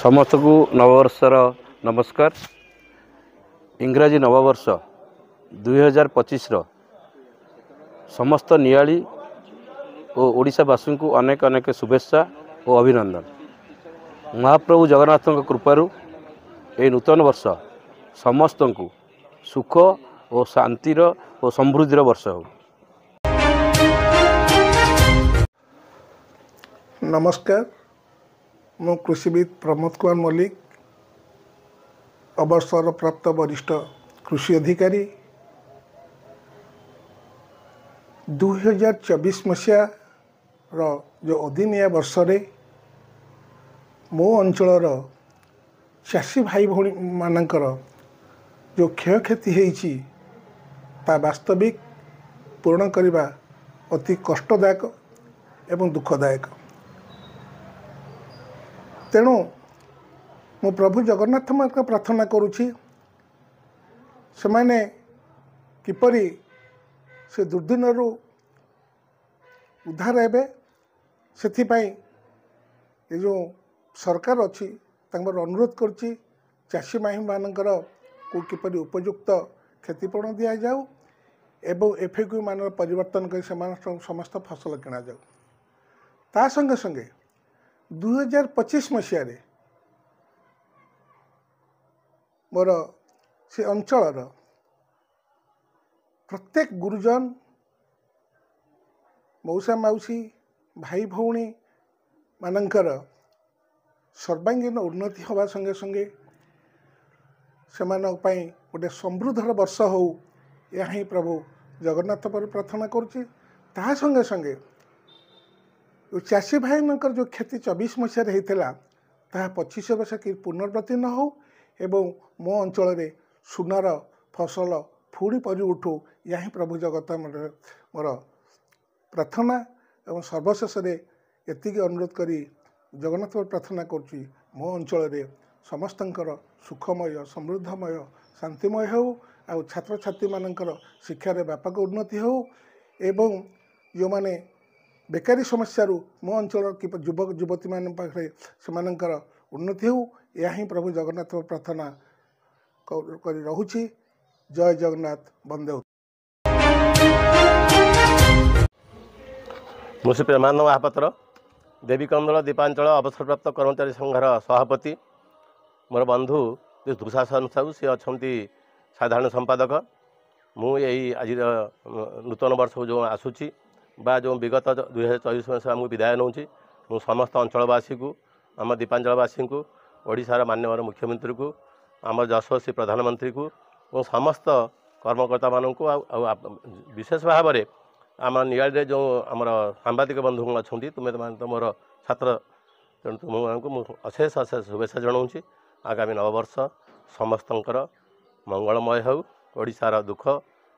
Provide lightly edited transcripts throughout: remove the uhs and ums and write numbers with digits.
समस्त को नववर्षर नमस्कार। इंग्राजी नववर्ष 2025 समस्त नियाली और ओडिशावासी को अनेक अनेक शुभेच्छा और अभिनंदन। महाप्रभु जगन्नाथ कृपारू ये नूतन वर्ष समस्त को सुख और शांतिर और समृद्धिर वर्ष हो। नमस्कार, मो कृषिविद प्रमोद कुमार मल्लिक, अवसर प्राप्त वरिष्ठ कृषि अधिकारी। 2024 मसीहा जो अदिनिया वर्ष रे मो अंचलर चाषी भाई भौणी मानकर जो क्षयक्षति होईची ता वास्तविक पूर्ण करने अति कष्टदायक एवं दुखदायक। तेणु मो प्रभु जगन्नाथ मार्ग प्रार्थना करुछि से माने किपरि से दुर्दिन उद्धार हेबे। सेथिपाई ये जो सरकार अच्छी अनुरोध करुछि चाषी भाई मानकर को किपरि उपयुक्त क्षतिपूरण दि जाऊ एवं एफएक्यू मान परिवर्तन कर समस्त फसल किणा जाऊ। ता संगे संगे 2025 मसीह मोर से अंचलर प्रत्येक गुरुजन मौसा मौसी भाई भौणी मानकर सर्वांगीन उन्नति हवा संगे संगे से गोटे समृद्धर वर्ष हो या ही प्रभु जगन्नाथ पर प्रार्थना करुच्ची। ता संगे संगे चाषी भाई मानकर जो क्षति 24 मसीह होता ता 25 वर्ष कि पुनर्वृत्ति न हो एवं मो अंचल रे सुनार फसल फुड़ी परि उठू या ही प्रभु जगत मोर प्रार्थना एवं सर्वशेष एतिकी अनुरोध करी जगन्नाथ पर प्रार्थना करुच्ची मो अंचल रे समस्तंकर सुखमय समृद्धमय शांतिमय हो आ छात्र छात्री मानकर शिक्षार व्यापक उन्नति हो एवं जो माने बेकारी समस्या मो अंचल कि युवक युवती मान पाखे से उन्नति हो या ही प्रभु जगन्नाथ प्रार्थना कर रहुछि। जय जगन्नाथ, वंदे। मुझे प्रेमानंद महापात्र देवी कंदल दीपांचल अवसरप्राप्त कर्मचारी संघर सभापति मोर बंधु दुशासन साहू सी अच्छा साधारण संपादक। मुझे आज नूतन वर्ष जो आसूची बा जो विगत 2024 मसीह आमको विदाय नौ मु समस्त अंचलवासी को आम दीपांचलवासी को ओडिशार माननीय मुख्यमंत्री को आम यशस्वी प्रधानमंत्री को और समस्त कर्मकर्ता मानक विशेष भाव में आम नियाड़ी जो आमर सांबादिक बंधु अच्छा तुम्हें तो मोर छात्र तेणु तुम अशेष अशेष शुभेच्छा जनाऊँ। आगामी नववर्ष समस्तंकर मंगलमय हो, ओडिशार दुख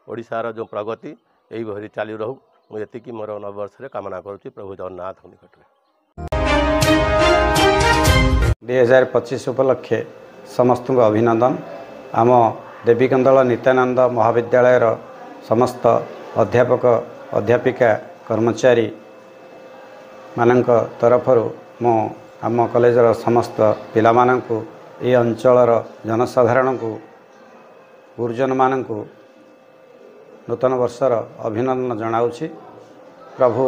ओडिशार जो प्रगति यही भरी चालू रहू मुझे मोर नववर्ष कामना करुच्ची प्रभु जगन्नाथ निकट में। 2025 उपलक्षे समस्त को अभिनंदन। आम देवीकंदल नित्यानंद महाविद्यालयर समस्त अध्यापक अध्यापिका कर्मचारी मानक तरफरु मो आम कॉलेजर समस्त पिला मानकु ए अंचलर जनसाधारण को गुरुजन मानकु नूतन वर्षर अभिनंदन जनाऊँगी। प्रभु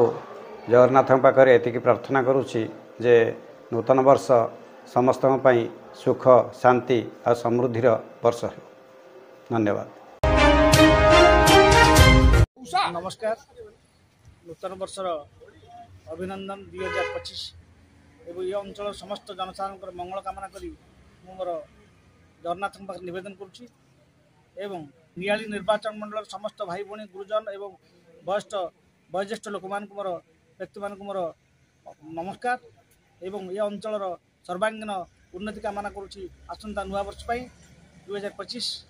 जगन्नाथ पाखे एति प्रार्थना करुच्ची जे नूतन वर्ष समस्त सुख शांति और समृद्धिर वर्ष हो। धन्यवाद। नमस्कार, नूतन वर्षर अभिनंदन 2025 एवं ये अंचल समस्त जनसाधारण मंगल कामना करी मोर जगन्नाथ पाखे निवेदन करुच्ची एवं नियाली निर्वाचन मंडल समस्त भाई भौणी गुरुजन एवं वयोज्येष्ठ लोक मान मोर व्यक्ति मान मोर नमस्कार एवं ये अंचलर सर्वांगीन उन्नति कामना करुच्ची आसंता नुआ वर्ष 2025।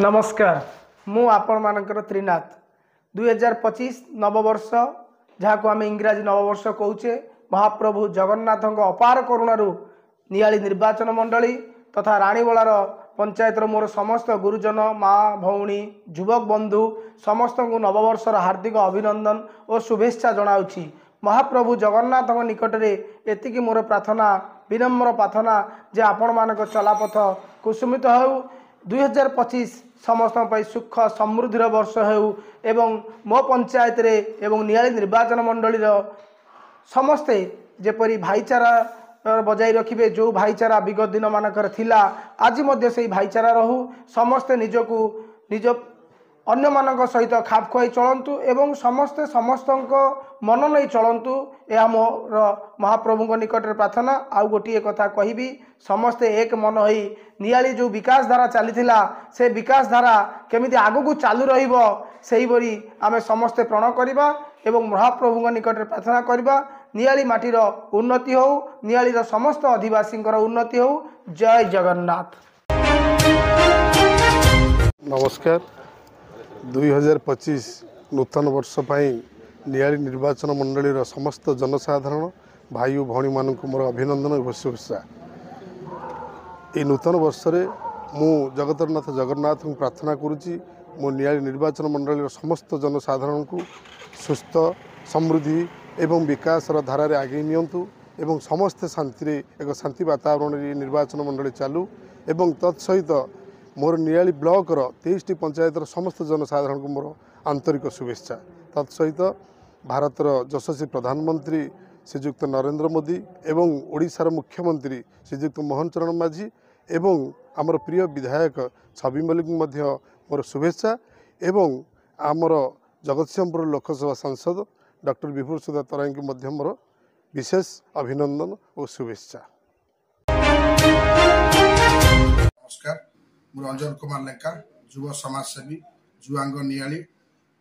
नमस्कार, मु आपण मानकर त्रिनाथ। 2025 नववर्ष जहाँ को आम इंग्राजी नववर्ष कहूचे महाप्रभु जगन्नाथ अपार करुणारू नियाली निर्वाचन मंडली तथा राणीबलार पंचायतर मोर समस्त गुरुजन माँ भौणी युवक बंधु समस्त को नववर्षर हार्दिक अभिनंदन और शुभेच्छा जनाऊँगी। महाप्रभु जगन्नाथ निकट में एतिकी मोर प्रार्थना विनम्र प्रार्थना जे आपण मानक चलापथ कुसुमित हो 2025 समस्त सुख समृद्धि वर्ष हो एवं मो पंचायत रे एवं नियाली निर्वाचन मंडली समस्ते जेपरी भाईचारा बजाई रखिए जो भाईचारा विगत दिन मानकर थिला आज मध्य से भाईचारा रहू समस्ते निजको निज अन्य मानक सहित खाप खुआई चलतु एवं समस्ते समस्त मन नहीं चलतु यह मोर महाप्रभु निकट में प्रार्थना। आउ गोटे कथा कहि समस्ते एक मन हो नियाली जो विकास धारा चली से विकास धारा केमिति आगू चालू रही आमे समस्ते प्रण करवा एवं महाप्रभु निकट में प्रार्थना करवा नियाली माटीर उन्नति हो नियालीर समस्त आदिवासी उन्नति हो। जय जगन्नाथ। नमस्कार 2025 नूतन वर्ष पाई नियाली निर्वाचन मंडलीर समस्त जनसाधारण भाई और भौणी मानक मोर अभिनंदन और शुभेच्छा। ये नूतन वर्ष रे मु जगतरनाथ जगन्नाथ प्रार्थना करुच्ची मो नियाली निर्वाचन मंडलीर समस्त जनसाधारण को सुस्थ समृद्धि एवं विकास धारा रे आगे नियंतु एवं समस्ते शांति रे एक शांति वातावरण रे निर्वाचन मंडली चालू एवं तत्सहित मोर नियाली ब्लॉक 23टी पंचायत समस्त जनसाधारण को मोर आंतरिक शुभेच्छा। तत्सहित भारतर यशस्वी प्रधानमंत्री श्रीजुक्त नरेंद्र मोदी एवं ओडिशार मुख्यमंत्री श्रीजुक्त मोहन चरण माझी एवं आमर प्रिय विधायक छवि मल्लिक मोर शुभेच्छा एवं आमर जगतसिंहपुर लोकसभा सांसद डॉक्टर विभूर सुधा तराई की मोर विशेष अभिनंदन और शुभेच्छा। नमस्कार मुझे अंजन कुमार लेंका युव समाजसेवी जुआंग नियाली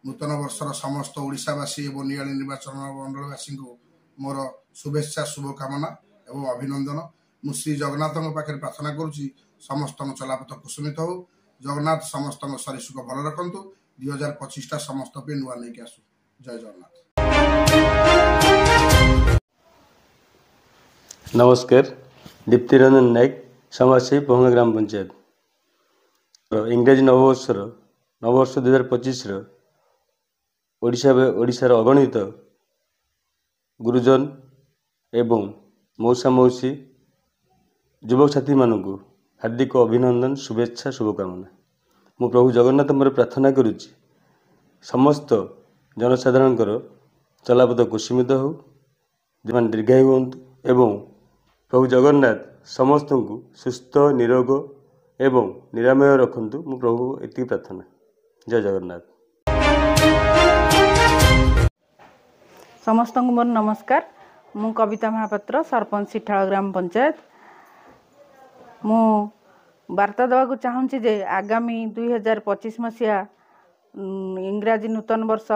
नूतन वर्षर समस्त ओडिशावासी और नियाली निर्वाचन मंडलवासी को मोर शुभेच्छा शुभकामना एवं अभिनंदन। मु श्री जगन्नाथ पाखे प्रार्थना करुच्ची समस्त चलापथ कुसुमित हो जगन्नाथ समस्त शरीर सुख भल रखु 2025 समस्त पे नुआ नहीं आसू। जय जगन्नाथ। नमस्कार दीप्तिरंजन नायक समाजसेवी पहुंगा ग्राम पंचायत इंग्राजी नववर्ष 2025 ओडिशार अगणित गुरुजन एवं मौसा मौसी युवक साथी मानक हार्दिक अभिनंदन शुभेच्छा शुभकामना। मु प्रभु जगन्नाथ मोर प्रार्थना करुच्ची समस्त जनसाधारण चलापथ कुसुमित हो जो दीर्घायु हूँ एवं प्रभु जगन्नाथ समस्त को सुस्थ निरोग एवं निरामय रखंतु मु प्रभु एति प्रार्थना। जय जगन्नाथ। समस्त को मोर नमस्कार मु कविता महापात्र सरपंच सिठाल ग्राम पंचायत मु वार्ता देवाक चाहूँगी जे आगामी 2025 मसीहा इंग्राजी नूतन वर्ष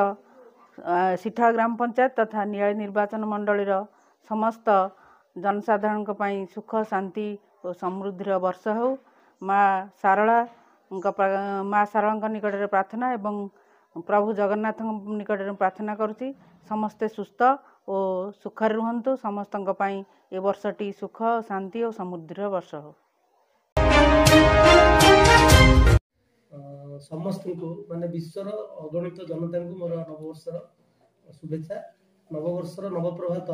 सिठाल ग्राम पंचायत तथा नियाली निर्वाचन मंडलीर समस्त जनसाधारण सुख शांति और समृद्धिर वर्ष हो। माँ सारला निकट में प्रार्थना एवं प्रभु जगन्नाथ निकट में प्रार्थना करुच्ची समस्ते सुस्थ और सुखर रुहंतु समस्त ए वर्षटी सुख शांति और समृद्धिर वर्ष हो। समस्त को माने विश्वर अगणित जनता को मोर नववर्षर शुभेच्छा। नववर्षर नवप्रभात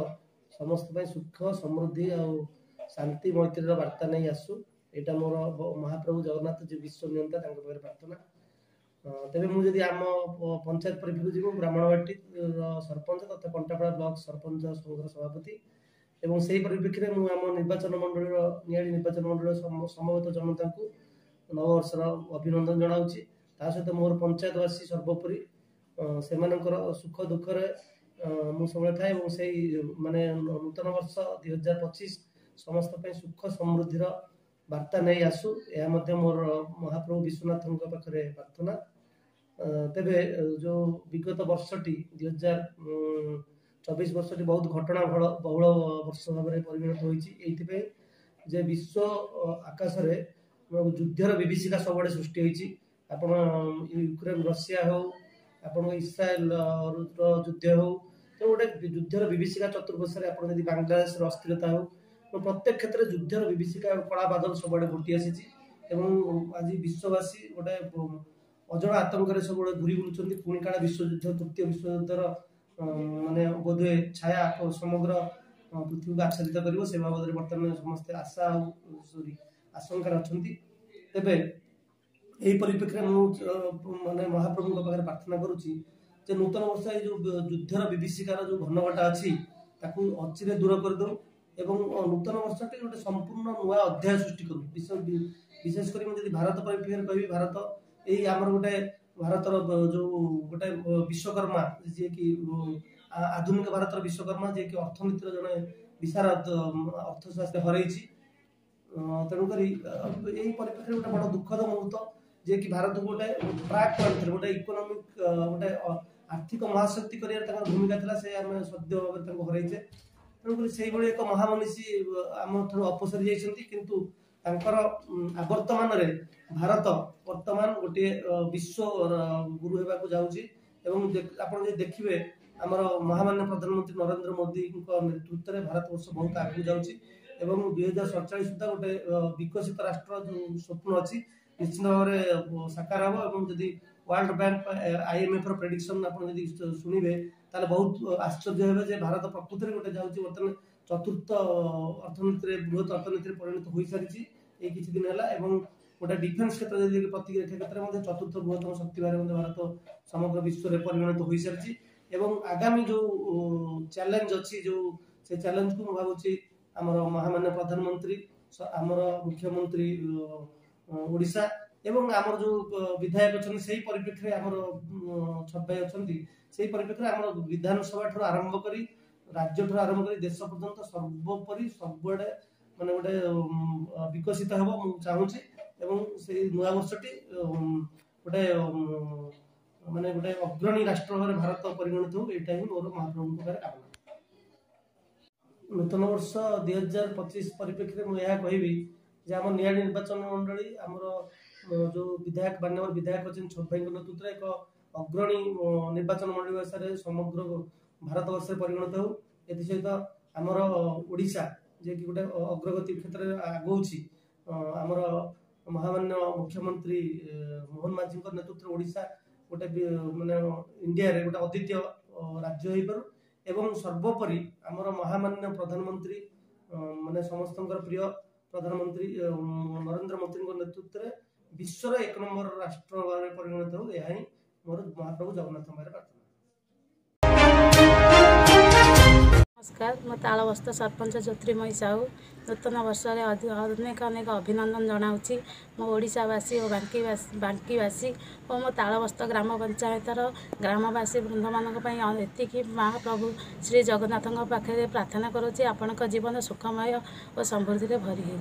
समस्त सुख समृद्धि और शांति मैत्रीर वार्ता नहीं आसू यहाँ मोर महाप्रभु जगन्नाथ जो विश्व नियंता प्रार्थना। तेरे मुझे आम पंचायत परिधि को जी ब्राह्मणबाटी सरपंच तथा कंटापड़ा ब्लॉक सरपंच संघर सभापति एवं से ही परिप्रेक्षी में आम निर्वाचन मंडल नियाली निर्वाचन मंडल समवेत जनता को नववर्षर अभिनंदन जनाऊँगी। ता सहित मोर पंचायतवासी सर्वोपरि से सुख दुखरे मु सब थाए से माने नूतन वर्ष 2025 समस्त सुख समृद्धिर वार्ता नहीं आसू यह मोर महाप्रभु विश्वनाथ पाखे प्रार्थना। तेबे जो विगत वर्षटी 2024 वर्षटी बहुत घटना बहुल वर्ष भाव में परिणत होती जे विश्व आकाश युद्धर विभीषिका सब सृष्टि होती आप यूक्रेन रशिया हो आप इस्राएल युद्ध हो तो गोटे युद्धर विभीषिका चतुर्पार्श्वे आप बांग्लादेश अस्थिरता हो प्रत्येक क्षेत्र में युद्धर विभीषिका कला बादल सब घटी आसी आज विश्ववासी गोटे अजड़ा आतंक सब घूरी बुलूँ पुणी काला विश्वयुद्ध तृतीय विश्वयुद्धर ମାନେ ବୋଧହୁଏ ଛାୟା ସମଗ୍ର ପୃଥିବୀକୁ ଆଚ୍ଛାଦିତ କରିବ ସେ ବାବଦରେ ବର୍ତ୍ତମାନ ସମସ୍ତେ ଆଶା ଆଉ ଆଶଙ୍କାରେ ଅଛନ୍ତି। ତେବେ ଏହି ପରିପ୍ରେକ୍ଷୀରେ ମୁଁ ମାନେ ମହାପ୍ରଭୁଙ୍କ ପାଖରେ ପ୍ରାର୍ଥନା କରୁଛି ଯେ ନୂତନ ବର୍ଷ ଏଇ ଯେଉଁ ଯୁଦ୍ଧର ବିଭୀଷିକାର ଯେଉଁ ଘନଘଟା ଅଛି ତାକୁ ଅଚିରେ ଦୂର କରିଦେଉ ଏବଂ ନୂତନ ବର୍ଷଟି ଗୋଟେ ସମ୍ପୂର୍ଣ୍ଣ ନୂଆ ଅଧ୍ୟାୟ ସୃଷ୍ଟି କରୁ। ବିଶେଷ କରି ମୁଁ ଯଦି ଭାରତ ପରିପ୍ରେକ୍ଷୀରେ କହିବି, ଭାରତ ଏଇ ଆମର ଗୋଟେ ଭାରତର ଯେଉଁ ଗୋଟେ ବିଶ୍ୱକର୍ମା ଯିଏକି ଆଧୁନିକ ଭାରତର ବିଶ୍ୱକର୍ମା ଯିଏକି ଅର୍ଥନୀତିର ଜଣେ ବିଶାରଦ ଅର୍ଥଶାସ୍ତ୍ର ହରେଇଛି। ତେଣୁକରି ଏଇ ପରିପ୍ରେକ୍ଷୀରେ ଗୋଟେ ବଡ଼ ଦୁଃଖଦ ମୁହୂର୍ତ୍ତ ଯିଏକି ଭାରତକୁ ଗୋଟେ ଟ୍ରାକ୍ କରିଥିଲେ, ଗୋଟେ ଇକୋନୋମିକ୍ ଗୋଟେ ଆର୍ଥିକ ମହାଶକ୍ତି କରିବାର ତାଙ୍କର ଭୂମିକା ଥିଲା, ସେ ଆମେ ସଦ୍ୟ ଭାବରେ ତାଙ୍କୁ ହରେଇଛେ। ତେଣୁକରି ସେଇଭଳି ଏକ ମହାମନୀଷୀ ଆମଠାରୁ ଅପସରି ଯାଇଛନ୍ତି, କିନ୍ତୁ ତାଙ୍କର ଆବର୍ତ୍ତମାନରେ ଭାରତ ବର୍ତ୍ତମାନ ଗୋଟିଏ ବିଶ୍ୱ ଗୁରୁ ହେବାକୁ ଯାଉଛି। ଏବଂ ଆପଣ ଯଦି ଦେଖିବେ ଆମର ମହାମାନ୍ୟ ପ୍ରଧାନମନ୍ତ୍ରୀ ନରେନ୍ଦ୍ର ମୋଦିଙ୍କ ନେତୃତ୍ୱରେ ଭାରତବର୍ଷ ବହୁତ ଆଗକୁ ଯାଉଛି ଏବଂ 2047 ସୁଦ୍ଧା ଗୋଟେ ବିକଶିତ ରାଷ୍ଟ୍ର ଯେଉଁ ସ୍ୱପ୍ନ ଅଛି ନିଶ୍ଚିତ ଭାବରେ ସାକାର ହେବ। ଏବଂ ଯଦି ୱାର୍ଲଡ ବ୍ୟାଙ୍କ IMF ର ପ୍ରେଡିକ୍ସନ ଆପଣ ଯଦି ଶୁଣିବେ ତାହେଲେ ବହୁତ ଆଶ୍ଚର୍ଯ୍ୟ ହେବେ ଯେ ଭାରତ ପ୍ରକୃତରେ ଗୋଟେ ଯାଉଛି ବର୍ତ୍ତମାନ ଚତୁର୍ଥ ଅର୍ଥନୀତିରେ ବୃହତ ଅର୍ଥନୀତିରେ ପରିଣତ ହୋଇସାରିଛି ଏଇ କିଛି ଦିନ ହେଲା। ଏବଂ ଗୋଟେ ଡିଫେନ୍ସ କ୍ଷେତ୍ର ଯଦି ପ୍ରତିରକ୍ଷା କ୍ଷେତ୍ରରେ ମଧ୍ୟ ଚତୁର୍ଥ ବୃହତ୍ତମ ଶକ୍ତି ଭାବରେ ମଧ୍ୟ ଭାରତ ସମଗ୍ର ବିଶ୍ୱରେ ପରିଣତ ହୋଇସାରିଛି। ଏବଂ ଆଗାମୀ ଯେଉଁ ଚ୍ୟାଲେଞ୍ଜ ଅଛି ସେ ଚ୍ୟାଲେଞ୍ଜକୁ ମୁଁ ଭାବୁଛି ଆମର ମହାମାନ୍ୟ ପ୍ରଧାନମନ୍ତ୍ରୀ, ଆମର ମୁଖ୍ୟମନ୍ତ୍ରୀ ଓଡ଼ିଶା ଏବଂ ଆମର ଯେଉଁ ବିଧାୟକ ଅଛନ୍ତି ସେଇ ପରିପ୍ରେକ୍ଷୀରେ ଆମର ଛୋଟ ଭାଇ ଅଛନ୍ତି, ସେଇ ପରିପ୍ରେକ୍ଷୀରେ ଆମର ବିଧାନସଭା ଠାରୁ ଆରମ୍ଭ କରି ରାଜ୍ୟ ଠାରୁ ଆରମ୍ଭ କରି ଦେଶ ପର୍ଯ୍ୟନ୍ତ ସର୍ବୋପରି ସବୁଆଡ଼େ ମାନେ ଗୋଟେ ବିକଶିତ ହେବ ମୁଁ ଚାହୁଁଛି। ଏବଂ ସେଇ ନୂଆ ବର୍ଷଟି ଗୋଟେ ମାନେ ଗୋଟେ ଅଗ୍ରଣୀ ରାଷ୍ଟ୍ର ଭାବରେ ଭାରତ ପରିଗଣିତ ହଉ, ଏଇଟା ହିଁ ମୋର ମହାପ୍ରଭୁଙ୍କ ପାଖରେ କାମନା। ନୂତନ ବର୍ଷ 2025 ପରିପ୍ରେକ୍ଷୀରେ ମୁଁ ଏହା କହିବି ଯେ ଆମ ନିଆଳି ନିର୍ବାଚନ ମଣ୍ଡଳୀ ଆମର ଯେଉଁ ବିଧାୟକ ମାନ୍ୟବର ବିଧାୟକ ଅଛନ୍ତି ଛୋଟ ଭାଇଙ୍କ ନେତୃତ୍ୱରେ ଏକ ଅଗ୍ରଣୀ ନିର୍ବାଚନ ମଣ୍ଡଳୀ ବ୍ୟବସ୍ଥାରେ ସମଗ୍ର ଭାରତବର୍ଷରେ ପରିଗଣିତ ହେଉ। ଏଥିସହିତ ଆମର ଓଡ଼ିଶା ଯିଏକି ଗୋଟେ ଅଗ୍ରଗତି କ୍ଷେତ୍ରରେ ଆଗଉଛି, ଆମର ମହାମାନ୍ୟ ମୁଖ୍ୟମନ୍ତ୍ରୀ ମୋହନ ମାଝୀଙ୍କ ନେତୃତ୍ୱରେ ଓଡ଼ିଶା ଗୋଟେ ମାନେ ଇଣ୍ଡିଆରେ ଗୋଟେ ଅଦ୍ୱିତୀୟ ରାଜ୍ୟ ହେଇପାରୁ ଏବଂ ସର୍ବୋପରି ଆମର ମହାମାନ୍ୟ ପ୍ରଧାନମନ୍ତ୍ରୀ ମାନେ ସମସ୍ତଙ୍କର ପ୍ରିୟ ପ୍ରଧାନମନ୍ତ୍ରୀ ନରେନ୍ଦ୍ର ମୋଦିଙ୍କ ନେତୃତ୍ୱରେ ବିଶ୍ୱର 1 ନମ୍ବର ରାଷ୍ଟ୍ର ଭାବରେ ପରିଗଣିତ ହେଉ, ଏହା ହିଁ ମୋର ମହାପ୍ରଭୁ ଜଗନ୍ନାଥଙ୍କ ପାଖରେ ପ୍ରାର୍ଥନା। नमस्कार, म तालबस्त सरपंच ज्योतिर्मयी साहू नूतन वर्ष अनेक अनेक अभिनंदन जनाऊँगी मो ओडावासी और बांकीवासी और मो तालबस्त ग्राम पंचायतर ग्रामवासी वृंद मानी एतिक महाप्रभु श्री जगन्नाथ पाखे प्रार्थना करुँच आपण जीवन सुखमय और समृद्धि भरी हो।